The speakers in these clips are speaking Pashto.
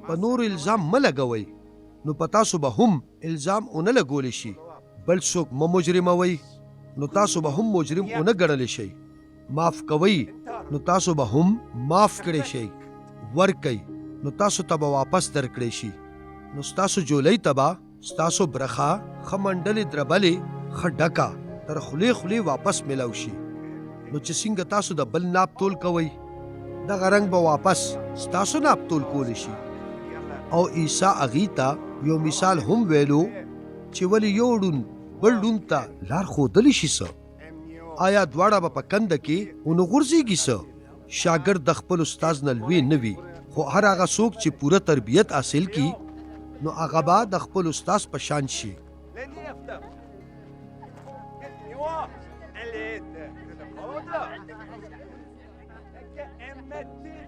په نور الزام مه لګوئ، نو په تاسو به هم الزام ونه لګولی شي. بل څوک مه مجرموئ، نو تاسو به هم مجرم ونه ګڼلی شئ. معاف کوئ، نو تاسو به هم معاف کړی شئ. ورکئ، نو تاسو ته به واپس درکړی شي. نو ستاسو جولۍ ته به ستاسو برخه ښه منډلې دربلې ښه ډکه تر خولې خولې واپس میلاو شي. نو چې څنګه تاسو د بل ناپ تول کوئ، دغه رنګ به واپس ستاسو ناپ تول کولی شي. او عیسی هغې ته یو مثال هم ویلو چې ولې یو ړوند بل ړوند ته لار ښودلی شي څه؟ آیا دواړه به په کنده کې ونه غورځېږي څه؟ شاګرد د خپل استاز نه لوی نه وي، خو هر هغه څوک چې پوره تربیت حاصل کړي نو هغه به د خپل استاز په شان شي.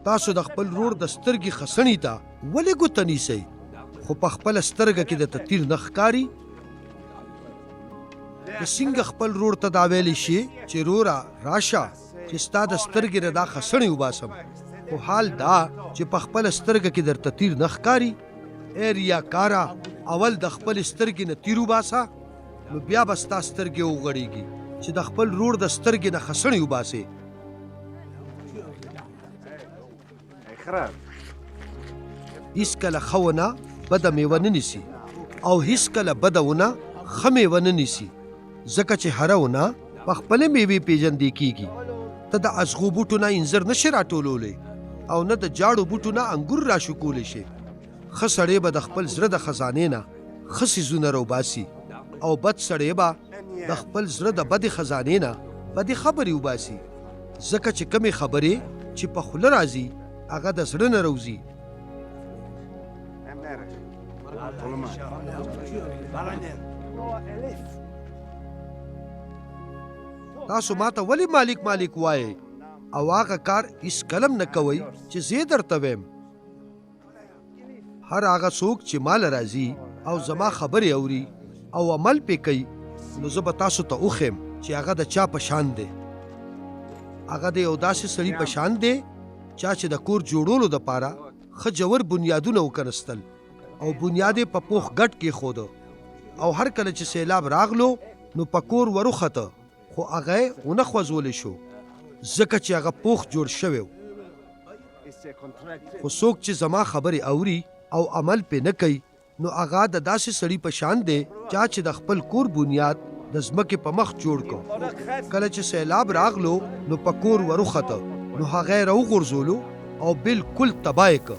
تاسو د خپل رور د سترګې خسنې ته ولې ګوته نیسئ، خو په خپله سترګه کې درته تیر نه ښکاري؟ که څنګه خپل رور ته دا ویلی شي چې روره راشه چې ستا د سترګې نه دا خسنې وباسم، خو حال دا چې په خپله سترګه کې درته تیر نه ښکاري؟ ای ریاکاره، اول د خپل سترګې نه تیر وباسه، نو بیا به ستا سترګې وغړېږي چې د خپل رور د سترګې نه خسنې وباسې. هیڅکله ښه ونه بده میوه نه نیسي، او هیڅکله بده ونه ښه میوه نه نیسي، ځکه چې هره ونه په خپلې میوې پیژندې کیږي. ته د ازغو بوټو نه انځر نشې راټولولی، او نه د جاړو بوټو نه انګور راشکولی شي. ښه سړی به د خپل زړه د خزانې نه ښه څیزونه راوباسي، او بد سړی به د خپل زړه د بدې خزانې نه بدې خبرې وباسي، ځکه چې کمې خبرې چې په خوله راځي هغه د زړه نه راوځي. تاسو ماته ولې مالک مالک وایئ او هغه کار هیڅ کلم نه کوئ چې زه درته ویم؟ هر هغه څوک چې مال راځي او زما خبرې اوري او عمل پې کوي، نو زه به تاسو ته وښیم چې هغه د چا په شان دی. هغه د یو داسې سړي په شان دی چا چې د کور جوړولو دپاره ښه جوړ بنیادونه وکنستل، او بنیاد یې په پوخ ګټ کېښوده، او هر کله چې سیلاب راغلو نو په کور وروخته، خو هغه یې ونه خوځولی شو، ځکه چې هغه پوخ جوړ شوی و. خو څوک چې زما خبرې اوري او عمل پې نه کوي، نو هغه د داسې سړي په شان دی چا چې د خپل کور بنیاد د ځمکې په مخ جوړ کړ. کله چې سیلاب راغلو نو په کور وروخته، نو هغه یې راوغورځولو او بالکل تباه یې کړ.